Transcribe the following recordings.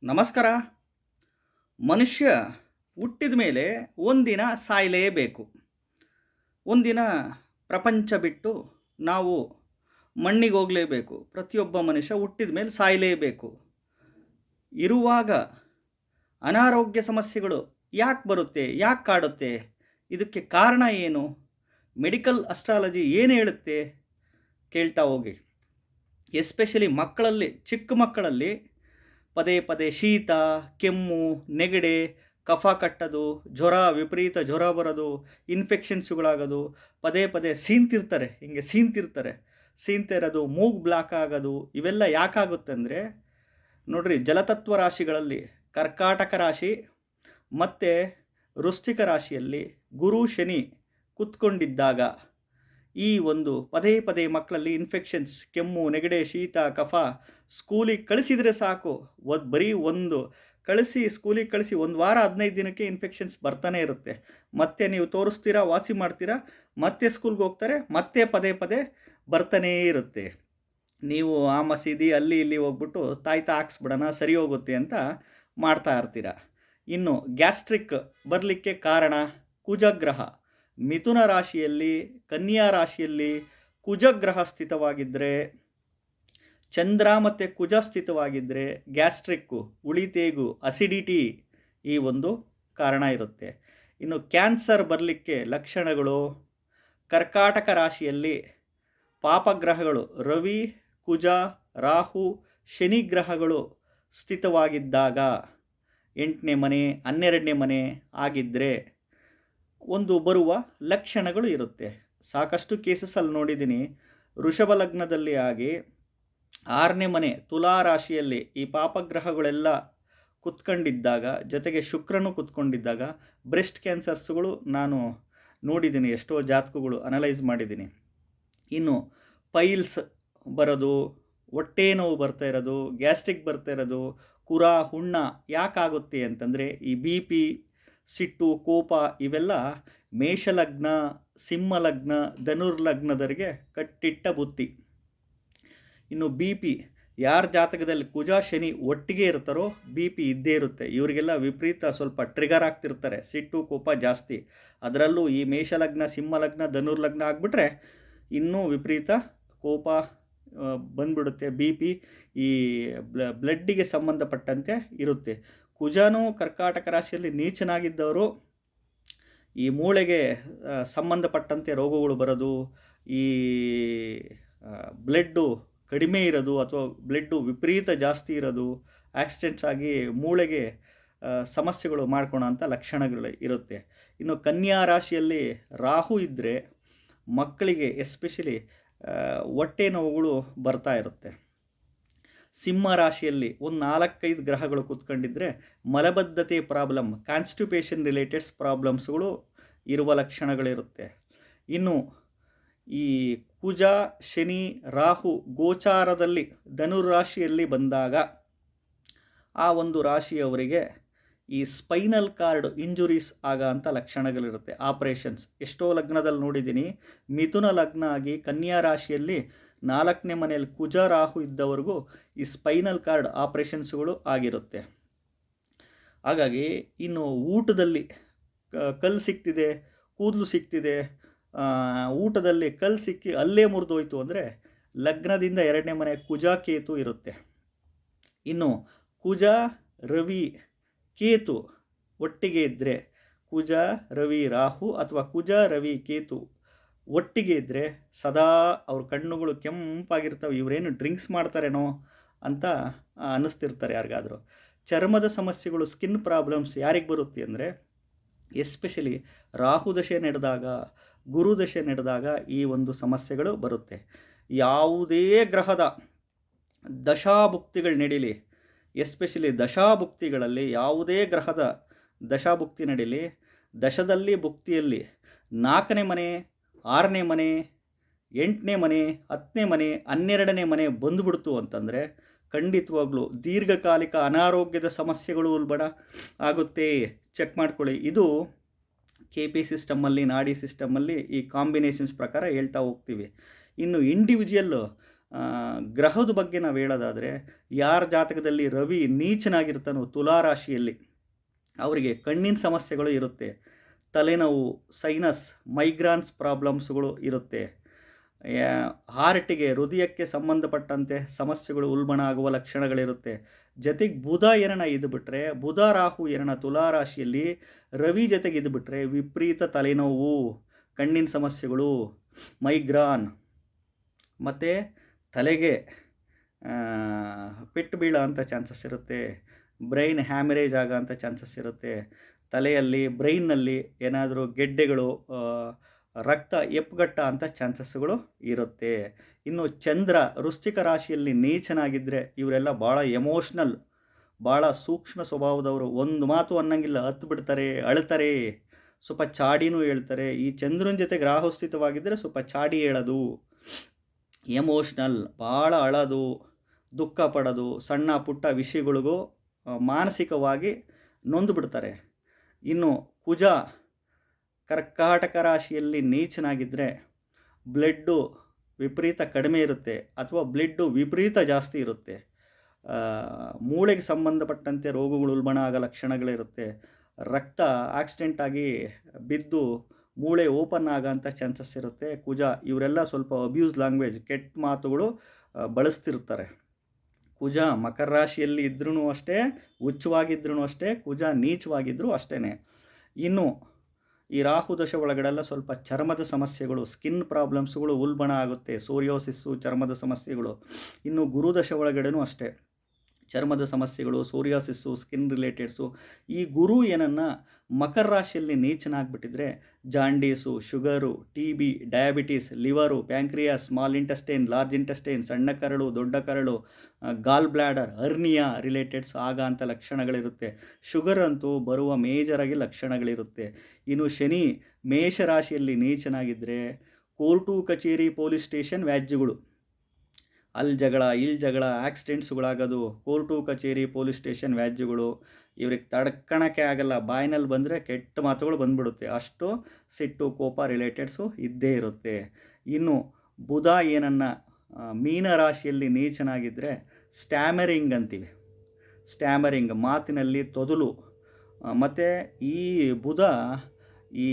ನಮಸ್ಕಾರ. ಮನುಷ್ಯ ಹುಟ್ಟಿದ ಮೇಲೆ ಒಂದಿನ ಸಾಯಲೇಬೇಕು. ಒಂದಿನ ಪ್ರಪಂಚ ಬಿಟ್ಟು ನಾವು ಮಣ್ಣಿಗೆ ಹೋಗಲೇಬೇಕು. ಪ್ರತಿಯೊಬ್ಬ ಮನುಷ್ಯ ಹುಟ್ಟಿದ ಮೇಲೆ ಸಾಯಲೇಬೇಕು. ಇರುವಾಗ ಅನಾರೋಗ್ಯ ಸಮಸ್ಯೆಗಳು ಯಾಕೆ ಬರುತ್ತೆ, ಯಾಕೆ ಕಾಡುತ್ತೆ, ಇದಕ್ಕೆ ಕಾರಣ ಏನು, ಮೆಡಿಕಲ್ ಅಸ್ಟ್ರಾಲಜಿ ಏನು ಹೇಳುತ್ತೆ, ಕೇಳ್ತಾ ಹೋಗಿ. ಎಸ್ಪೆಷಲಿ ಮಕ್ಕಳಲ್ಲಿ, ಚಿಕ್ಕ ಮಕ್ಕಳಲ್ಲಿ ಪದೇ ಪದೇ ಶೀತ, ಕೆಮ್ಮು, ನೆಗಡಿ, ಕಫ ಕಟ್ಟೋದು, ಜ್ವರ, ವಿಪರೀತ ಜ್ವರ ಬರೋದು, ಇನ್ಫೆಕ್ಷನ್ಸ್ಗಳಾಗೋದು, ಪದೇ ಪದೇ ಸೀನ್ತಾ ಇರೋದು, ಮೂಗು ಬ್ಲಾಕ್ ಆಗೋದು, ಇವೆಲ್ಲ ಯಾಕಾಗುತ್ತೆ ಅಂದರೆ ನೋಡ್ರಿ, ಜಲತತ್ವ ರಾಶಿಗಳಲ್ಲಿ ಕರ್ಕಾಟಕ ರಾಶಿ ಮತ್ತು ವೃಶ್ಚಿಕ ರಾಶಿಯಲ್ಲಿ ಗುರು ಶನಿ ಕುತ್ಕೊಂಡಿದ್ದಾಗ ಈ ಒಂದು ಪದೇ ಪದೇ ಮಕ್ಕಳಲ್ಲಿ ಇನ್ಫೆಕ್ಷನ್ಸ್, ಕೆಮ್ಮು, ನೆಗಡಿ, ಶೀತ, ಕಫ, ಸ್ಕೂಲಿಗೆ ಕಳಿಸಿದರೆ ಸಾಕು, ಬರೀ ಸ್ಕೂಲಿಗೆ ಕಳಿಸಿ 1 ವಾರ 15 ದಿನಕ್ಕೆ ಇನ್ಫೆಕ್ಷನ್ಸ್ ಬರ್ತಾನೆ ಇರುತ್ತೆ. ಮತ್ತೆ ನೀವು ತೋರಿಸ್ತೀರಾ, ವಾಸಿ ಮಾಡ್ತೀರಾ, ಮತ್ತೆ ಸ್ಕೂಲ್ಗೆ ಹೋಗ್ತಾರೆ, ಮತ್ತೆ ಪದೇ ಪದೇ ಬರ್ತಾನೇ ಇರುತ್ತೆ. ನೀವು ಆ ಮಸೀದಿ ಅಲ್ಲಿ ಇಲ್ಲಿ ಹೋಗ್ಬಿಟ್ಟು ತಾಯ್ತ ಹಾಕ್ಸ್ಬಿಡೋಣ, ಸರಿ ಹೋಗುತ್ತೆ ಅಂತ ಮಾಡ್ತಾ ಇರ್ತೀರ. ಇನ್ನು ಗ್ಯಾಸ್ಟ್ರಿಕ್ ಬರಲಿಕ್ಕೆ ಕಾರಣ ಕುಜಗ್ರಹ. ಮಿಥುನ ರಾಶಿಯಲ್ಲಿ, ಕನ್ಯಾ ರಾಶಿಯಲ್ಲಿ ಕುಜಗ್ರಹ ಸ್ಥಿತವಾಗಿದ್ದರೆ, ಚಂದ್ರ ಮತ್ತು ಕುಜ ಸ್ಥಿತವಾಗಿದ್ದರೆ ಗ್ಯಾಸ್ಟ್ರಿಕ್ಕು, ಉಳಿತೇಗು, ಅಸಿಡಿಟಿ ಈ ಒಂದು ಕಾರಣ ಇರುತ್ತೆ. ಇನ್ನು ಕ್ಯಾನ್ಸರ್ ಬರಲಿಕ್ಕೆ ಲಕ್ಷಣಗಳು ಕರ್ಕಾಟಕ ರಾಶಿಯಲ್ಲಿ ಪಾಪಗ್ರಹಗಳು ರವಿ, ಕುಜ, ರಾಹು, ಶನಿ ಗ್ರಹಗಳು ಸ್ಥಿತವಾಗಿದ್ದಾಗ 8ನೇ ಮನೆ, 12ನೇ ಮನೆ ಆಗಿದ್ದರೆ ಒಂದು ಬರುವ ಲಕ್ಷಣಗಳು ಇರುತ್ತೆ. ಸಾಕಷ್ಟು ಕೇಸಸಲ್ಲಿ ನೋಡಿದ್ದೀನಿ. ವೃಷಭ ಲಗ್ನದಲ್ಲಿ ಆಗಿ 6ನೇ ಮನೆ ತುಲಾ ರಾಶಿಯಲ್ಲಿ ಈ ಪಾಪಗ್ರಹಗಳೆಲ್ಲ ಕುತ್ಕೊಂಡಿದ್ದಾಗ, ಜೊತೆಗೆ ಶುಕ್ರನು ಕುತ್ಕೊಂಡಿದ್ದಾಗ ಬ್ರೆಸ್ಟ್ ಕ್ಯಾನ್ಸರ್ಸ್ಗಳು ನಾನು ನೋಡಿದ್ದೀನಿ, ಎಷ್ಟೋ ಜಾತಕಗಳು ಅನಲೈಸ್ ಮಾಡಿದ್ದೀನಿ. ಇನ್ನು ಪೈಲ್ಸ್ ಬರೋದು, ಹೊಟ್ಟೆ ನೋವು ಬರ್ತಾ ಇರೋದು, ಗ್ಯಾಸ್ಟ್ರಿಕ್ ಬರ್ತಾ ಇರೋದು, ಕುರ, ಹುಣ್ಣ ಯಾಕಾಗುತ್ತೆ ಅಂತಂದರೆ ಈ BP, ಸಿಟ್ಟು, ಕೋಪ ಇವೆಲ್ಲ ಮೇಷಲಗ್ನ, ಸಿಂಹಲಗ್ನ, ಧನುರ್ಲಗ್ನದವರಿಗೆ ಕಟ್ಟಿಟ್ಟ ಬುತ್ತಿ. ಇನ್ನು BP ಯಾರ ಜಾತಕದಲ್ಲಿ ಕುಜ ಶನಿ ಒಟ್ಟಿಗೆ ಇರ್ತಾರೋ BP ಇದ್ದೇ ಇರುತ್ತೆ. ಇವರಿಗೆಲ್ಲ ವಿಪರೀತ ಸ್ವಲ್ಪ ಟ್ರಿಗರ್ ಆಗ್ತಿರ್ತಾರೆ, ಸಿಟ್ಟು ಕೋಪ ಜಾಸ್ತಿ. ಅದರಲ್ಲೂ ಈ ಮೇಷಲಗ್ನ, ಸಿಂಹಲಗ್ನ, ಧನುರ್ಲಗ್ನ ಆಗಿಬಿಟ್ರೆ ಇನ್ನೂ ವಿಪರೀತ ಕೋಪ ಬಂದ್ಬಿಡುತ್ತೆ. BP ಈ ಬ್ಲಡ್ಡಿಗೆ ಸಂಬಂಧಪಟ್ಟಂತೆ ಇರುತ್ತೆ. ಕುಜನೂ ಕರ್ಕಾಟಕ ರಾಶಿಯಲ್ಲಿ ನೀಚನಾಗಿದ್ದವರು ಈ ಮೂಳೆಗೆ ಸಂಬಂಧಪಟ್ಟಂತೆ ರೋಗಗಳು ಬರೋದು, ಈ ಬ್ಲಡ್ಡು ಕಡಿಮೆ ಇರೋದು ಅಥವಾ ಬ್ಲಡ್ಡು ವಿಪರೀತ ಜಾಸ್ತಿ ಇರೋದು, ಆಕ್ಸಿಡೆಂಟ್ಸ್ ಆಗಿ ಮೂಳೆಗೆ ಸಮಸ್ಯೆಗಳು ಮಾಡ್ಕೊಳ್ಳೋ ಲಕ್ಷಣಗಳು ಇರುತ್ತೆ. ಇನ್ನು ಕನ್ಯಾ ರಾಶಿಯಲ್ಲಿ ರಾಹು ಇದ್ದರೆ ಮಕ್ಕಳಿಗೆ ಎಸ್ಪೆಷಲಿ ಹೊಟ್ಟೆ ನೋವುಗಳು ಬರ್ತಾ ಇರುತ್ತೆ. ಸಿಂಹ ರಾಶಿಯಲ್ಲಿ ಒಂದು 4-5 ಗ್ರಹಗಳು ಕೂತ್ಕೊಂಡಿದ್ರೆ ಮಲಬದ್ಧತೆ ಪ್ರಾಬ್ಲಮ್, ಕಾನ್ಸ್ಟಿಪೇಷನ್ ರಿಲೇಟೆಡ್ಸ್ ಪ್ರಾಬ್ಲಮ್ಸ್ಗಳು ಇರುವ ಲಕ್ಷಣಗಳಿರುತ್ತೆ. ಇನ್ನು ಈ ಕುಜ, ಶನಿ, ರಾಹು ಗೋಚಾರದಲ್ಲಿ ಧನುರಾಶಿಯಲ್ಲಿ ಬಂದಾಗ ಆ ಒಂದು ರಾಶಿಯವರಿಗೆ ಈ ಸ್ಪೈನಲ್ ಕಾರ್ಡ್ ಇಂಜುರೀಸ್ ಅಂತ ಲಕ್ಷಣಗಳಿರುತ್ತೆ, ಆಪ್ರೇಷನ್ಸ್. ಎಷ್ಟೋ ಲಗ್ನದಲ್ಲಿ ನೋಡಿದ್ದೀನಿ, ಮಿಥುನ ಲಗ್ನ ಆಗಿ ಕನ್ಯಾ ರಾಶಿಯಲ್ಲಿ 4ನೇ ಮನೆಯಲ್ಲಿ ಕುಜ ರಾಹು ಇದ್ದವರೆಗೂ ಈ ಸ್ಪೈನಲ್ ಕಾರ್ಡ್ ಆಪ್ರೇಷನ್ಸ್ಗಳು ಆಗಿರುತ್ತೆ. ಹಾಗಾಗಿ ಇನ್ನು ಊಟದಲ್ಲಿ ಕಲ್ಲು ಸಿಕ್ತಿದೆ, ಕೂದಲು ಸಿಕ್ತಿದೆ, ಊಟದಲ್ಲಿ ಕಲ್ಲು ಸಿಕ್ಕಿ ಅಲ್ಲೇ ಮುರಿದೋಯ್ತು ಅಂದರೆ ಲಗ್ನದಿಂದ 2ನೇ ಮನೆ ಕುಜ ಕೇತು ಇರುತ್ತೆ. ಇನ್ನು ಕುಜ ರವಿ ಕೇತು ಒಟ್ಟಿಗೆ ಇದ್ದರೆ, ಕುಜ ರವಿ ರಾಹು ಅಥವಾ ಕುಜ ರವಿ ಕೇತು ಒಟ್ಟಿಗೆ ಇದ್ದರೆ ಸದಾ ಅವ್ರ ಕಣ್ಣುಗಳು ಕೆಂಪಾಗಿರ್ತವೆ, ಇವರೇನು ಡ್ರಿಂಕ್ಸ್ ಮಾಡ್ತಾರೇನೋ ಅಂತ ಅನ್ನಿಸ್ತಿರ್ತಾರೆ ಯಾರಿಗಾದರೂ. ಚರ್ಮದ ಸಮಸ್ಯೆಗಳು, ಸ್ಕಿನ್ ಪ್ರಾಬ್ಲಮ್ಸ್ ಯಾರಿಗೆ ಬರುತ್ತೆ ಅಂದರೆ ಎಸ್ಪೆಷಲಿ ರಾಹು ದಶೆ ನಡೆದಾಗ, ಗುರು ದಶೆ ನಡೆದಾಗ ಈ ಒಂದು ಸಮಸ್ಯೆಗಳು ಬರುತ್ತೆ. ಯಾವುದೇ ಗ್ರಹದ ದಶಾಭುಕ್ತಿಗಳು ನಡೀಲಿ, ಎಸ್ಪೆಷಲಿ ದಶಾಭುಕ್ತಿಗಳಲ್ಲಿ ಯಾವುದೇ ಗ್ರಹದ ದಶಾಭುಕ್ತಿ ನಡೀಲಿ, ದಶದಲ್ಲಿ ಭುಕ್ತಿಯಲ್ಲಿ 4ನೇ ಮನೆ, 6ನೇ ಮನೆ, 8ನೇ ಮನೆ, 10ನೇ ಮನೆ, 12ನೇ ಮನೆ ಬಂದುಬಿಡ್ತು ಅಂತಂದರೆ ಖಂಡಿತವಾಗ್ಲೂ ದೀರ್ಘಕಾಲಿಕ ಅನಾರೋಗ್ಯದ ಸಮಸ್ಯೆಗಳು ಉಲ್ಬಣ ಆಗುತ್ತೆ. ಚೆಕ್ ಮಾಡ್ಕೊಳ್ಳಿ. ಇದು KP ಸಿಸ್ಟಮಲ್ಲಿ, ನಾಡಿ ಸಿಸ್ಟಮಲ್ಲಿ ಈ ಕಾಂಬಿನೇಷನ್ಸ್ ಪ್ರಕಾರ ಹೇಳ್ತಾ ಹೋಗ್ತೀವಿ. ಇನ್ನು ಇಂಡಿವಿಜುವಲ್ಲು ಗ್ರಹದ ಬಗ್ಗೆ ನಾವು ಹೇಳೋದಾದರೆ, ಯಾರ ಜಾತಕದಲ್ಲಿ ರವಿ ನೀಚನಾಗಿರ್ತಾನೋ ತುಲಾರಾಶಿಯಲ್ಲಿ ಅವರಿಗೆ ಕಣ್ಣಿನ ಸಮಸ್ಯೆಗಳು ಇರುತ್ತೆ, ತಲೆನೋವು, ಸೈನಸ್, ಮೈಗ್ರಾನ್ಸ್ ಪ್ರಾಬ್ಲಮ್ಸ್ಗಳು ಇರುತ್ತೆ, ಹಾರ್ಟಿಗೆ ಹೃದಯಕ್ಕೆ ಸಂಬಂಧಪಟ್ಟಂತೆ ಸಮಸ್ಯೆಗಳು ಉಲ್ಬಣ ಆಗುವ ಲಕ್ಷಣಗಳಿರುತ್ತೆ. ಜೊತೆಗೆ ಬುಧ ಎರಣ ಇದ್ಬಿಟ್ರೆ, ಬುಧ ರಾಹು ಎರಣ ತುಲಾರಾಶಿಯಲ್ಲಿ ರವಿ ಜೊತೆಗೆ ಇದ್ಬಿಟ್ರೆ ವಿಪರೀತ ತಲೆನೋವು, ಕಣ್ಣಿನ ಸಮಸ್ಯೆಗಳು, ಮೈಗ್ರಾನ್, ಮತ್ತು ತಲೆಗೆ ಪೆಟ್ಟು ಬೀಳೋ ಅಂಥ ಚಾನ್ಸಸ್ ಇರುತ್ತೆ, ಬ್ರೈನ್ ಹ್ಯಾಮರೇಜ್ ಆಗೋ ಅಂಥ ಚಾನ್ಸಸ್ ಇರುತ್ತೆ, ತಲೆಯಲ್ಲಿ ಬ್ರೈನ್ನಲ್ಲಿ ಏನಾದರೂ ಗೆಡ್ಡೆಗಳು, ರಕ್ತ ಎಪ್ಪುಗಟ್ಟ ಅಂಥ ಚಾನ್ಸಸ್ಗಳು ಇರುತ್ತೆ. ಇನ್ನು ಚಂದ್ರ ವೃಶ್ಚಿಕ ರಾಶಿಯಲ್ಲಿ ನೀಚನಾಗಿದ್ದರೆ ಇವರೆಲ್ಲ ಭಾಳ ಎಮೋಷ್ನಲ್, ಭಾಳ ಸೂಕ್ಷ್ಮ ಸ್ವಭಾವದವರು, ಒಂದು ಮಾತು ಅನ್ನಂಗಿಲ್ಲ, ಹತ್ತು ಬಿಡ್ತಾರೆ, ಅಳ್ತಾರೆ, ಸ್ವಲ್ಪ ಚಾಡಿನೂ ಹೇಳ್ತಾರೆ. ಈ ಚಂದ್ರನ ಜೊತೆಗೆ ರಾಹು ಸ್ಥಿತವಾಗಿದ್ದರೆ ಸ್ವಲ್ಪ ಚಾಡಿ ಹೇಳೋದು, ಎಮೋಷ್ನಲ್, ಭಾಳ ಅಳೋದು, ದುಃಖ ಪಡೋದು, ಸಣ್ಣ ಪುಟ್ಟ ವಿಷಯಗಳಿಗೂ ಮಾನಸಿಕವಾಗಿ ನೊಂದು ಬಿಡ್ತಾರೆ. ಇನ್ನು ಕುಜ ಕರ್ಕಾಟಕ ರಾಶಿಯಲ್ಲಿ ನೀಚನಾಗಿದ್ದರೆ ಬ್ಲಡ್ಡು ವಿಪರೀತ ಕಡಿಮೆ ಇರುತ್ತೆ ಅಥವಾ ಬ್ಲಡ್ಡು ವಿಪರೀತ ಜಾಸ್ತಿ ಇರುತ್ತೆ, ಮೂಳೆಗೆ ಸಂಬಂಧಪಟ್ಟಂತೆ ರೋಗಗಳು ಉಲ್ಬಣ ಆಗೋ ಲಕ್ಷಣಗಳಿರುತ್ತೆ, ರಕ್ತ ಆಕ್ಸಿಡೆಂಟ್ ಆಗಿ ಬಿದ್ದು ಮೂಳೆ ಓಪನ್ ಆಗೋಂಥ ಚಾನ್ಸಸ್ ಇರುತ್ತೆ. ಕುಜ ಇವರೆಲ್ಲ ಸ್ವಲ್ಪ ಅಬ್ಯೂಸ್ ಲ್ಯಾಂಗ್ವೇಜ್, ಕೆಟ್ಟ ಮಾತುಗಳು ಬಳಸ್ತಿರ್ತಾರೆ. ಕುಜ ಮಕರ ರಾಶಿಯಲ್ಲಿ ಇದ್ರೂ ಅಷ್ಟೇ, ಉಚ್ಚವಾಗಿದ್ರೂ ಅಷ್ಟೇ, ಕುಜ ನೀಚವಾಗಿದ್ದರೂ ಅಷ್ಟೇ. ಇನ್ನು ಈ ರಾಹು ದಶೆ ಒಳಗಡೆಲ್ಲ ಸ್ವಲ್ಪ ಚರ್ಮದ ಸಮಸ್ಯೆಗಳು, ಸ್ಕಿನ್ ಪ್ರಾಬ್ಲಮ್ಸ್ಗಳು ಉಲ್ಬಣ ಆಗುತ್ತೆ, ಸೋರಿಯೋಸಿಸ್ಸು, ಚರ್ಮದ ಸಮಸ್ಯೆಗಳು. ಇನ್ನು ಗುರು ದಶೆ ಒಳಗಡೆನೂ ಅಷ್ಟೇ, ಚರ್ಮದ ಸಮಸ್ಯೆಗಳು, ಸೋರಿಯಾಸಿಸ್ಸು, ಸ್ಕಿನ್ ರಿಲೇಟೆಡ್ಸು. ಈ ಗುರು ಏನನ್ನ ಮಕರ ರಾಶಿಯಲ್ಲಿ ನೀಚನಾಗ್ಬಿಟ್ಟಿದ್ರೆ jaundice, sugar, TB, diabetes, liver, pancreas, small intestine, large intestine, ಸಣ್ಣ ಕರಳು, ದೊಡ್ಡ ಕರಳು, ಗಾಲ್ ಬ್ಲ್ಯಾಡರ್, ಹರ್ನಿಯಾ ರಿಲೇಟೆಡ್ಸ್ ಆಗ ಅಂಥ ಲಕ್ಷಣಗಳಿರುತ್ತೆ. ಶುಗರ್ ಅಂತೂ ಬರುವ ಮೇಜರಾಗಿ ಲಕ್ಷಣಗಳಿರುತ್ತೆ. ಇನ್ನು ಶನಿ ಮೇಷರಾಶಿಯಲ್ಲಿ ನೀಚನಾಗಿದ್ದರೆ ಕೋರ್ಟು, ಕಚೇರಿ, ಪೊಲೀಸ್ ಸ್ಟೇಷನ್, ವ್ಯಾಜ್ಯಗಳು, ಅಲ್ಲಿ ಜಗಳ, ಇಲ್ಲಿ ಜಗಳ, ಆಕ್ಸಿಡೆಂಟ್ಸ್ಗಳಾಗೋದು, ಕೋರ್ಟು, ಕಚೇರಿ, ಪೊಲೀಸ್ ಸ್ಟೇಷನ್, ವ್ಯಾಜ್ಯಗಳು, ಇವ್ರಿಗೆ ತಡ್ಕೊಳಕ್ಕೆ ಆಗಲ್ಲ, ಬಾಯಿನಲ್ಲಿ ಬಂದರೆ ಕೆಟ್ಟ ಮಾತುಗಳು ಬಂದ್ಬಿಡುತ್ತೆ, ಅಷ್ಟು ಸಿಟ್ಟು, ಕೋಪ ರಿಲೇಟೆಡ್ಸು ಇದ್ದೇ ಇರುತ್ತೆ. ಇನ್ನು ಬುಧ ಏನನ್ನ ಮೀನರಾಶಿಯಲ್ಲಿ ನೀಚನಾಗಿದ್ದರೆ ಸ್ಟ್ಯಾಮರಿಂಗ್ ಅಂತೀವಿ, ಸ್ಟ್ಯಾಮರಿಂಗ್ ಮಾತಿನಲ್ಲಿ ತೊದಲು. ಮತ್ತು ಈ ಬುಧ ಈ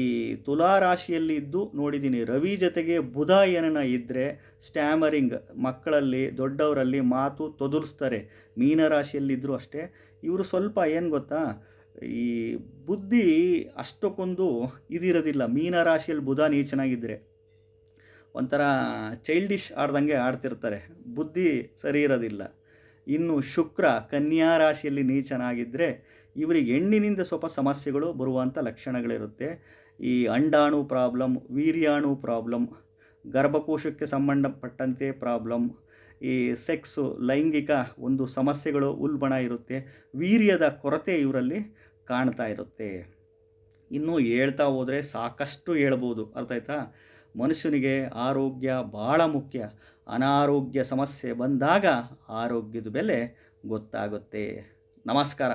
ತುಲಾರಾಶಿಯಲ್ಲಿ ಇದ್ದು ನೋಡಿದ್ದೀನಿ, ರವಿ ಜೊತೆಗೆ ಬುಧ ಏನನ ಇದ್ದರೆ ಸ್ಟ್ಯಾಮರಿಂಗ್, ಮಕ್ಕಳಲ್ಲಿ ದೊಡ್ಡವರಲ್ಲಿ ಮಾತು ತೊದಲಿಸ್ತಾರೆ. ಮೀನರಾಶಿಯಲ್ಲಿದ್ದರೂ ಅಷ್ಟೇ, ಇವರು ಸ್ವಲ್ಪ ಏನು ಗೊತ್ತಾ, ಈ ಬುದ್ಧಿ ಅಷ್ಟಕ್ಕೊಂದು ಇದಿರೋದಿಲ್ಲ. ಮೀನರಾಶಿಯಲ್ಲಿ ಬುಧ ನೀಚನಾಗಿದ್ದರೆ ಒಂಥರ ಚೈಲ್ಡಿಶ್ ಆಡ್ದಂಗೆ ಆಡ್ತಿರ್ತಾರೆ, ಬುದ್ಧಿ ಸರಿ ಇರೋದಿಲ್ಲ. ಇನ್ನು ಶುಕ್ರ ಕನ್ಯಾ ರಾಶಿಯಲ್ಲಿ ನೀಚನಾಗಿದ್ದರೆ ಇವರಿಗೆ ಹೆಣ್ಣಿನಿಂದ ಸ್ವಲ್ಪ ಸಮಸ್ಯೆಗಳು ಬರುವಂಥ ಲಕ್ಷಣಗಳಿರುತ್ತೆ. ಈ ಅಂಡಾಣು ಪ್ರಾಬ್ಲಮ್, ವೀರ್ಯಾಣು ಪ್ರಾಬ್ಲಮ್, ಗರ್ಭಕೋಶಕ್ಕೆ ಸಂಬಂಧಪಟ್ಟಂತೆ ಪ್ರಾಬ್ಲಮ್, ಈ ಸೆಕ್ಸು, ಲೈಂಗಿಕ ಒಂದು ಸಮಸ್ಯೆಗಳು ಉಲ್ಬಣ ಇರುತ್ತೆ, ವೀರ್ಯದ ಕೊರತೆ ಇವರಲ್ಲಿ ಕಾಣ್ತಾ ಇರುತ್ತೆ. ಇನ್ನೂ ಹೇಳ್ತಾ ಹೋದರೆ ಸಾಕಷ್ಟು ಹೇಳ್ಬೋದು, ಅರ್ಥ ಆಯ್ತಾ. ಮನುಷ್ಯನಿಗೆ ಆರೋಗ್ಯ ಭಾಳ ಮುಖ್ಯ. ಅನಾರೋಗ್ಯ ಸಮಸ್ಯೆ ಬಂದಾಗ ಆರೋಗ್ಯದ ಬೆಲೆ ಗೊತ್ತಾಗುತ್ತೆ. ನಮಸ್ಕಾರ.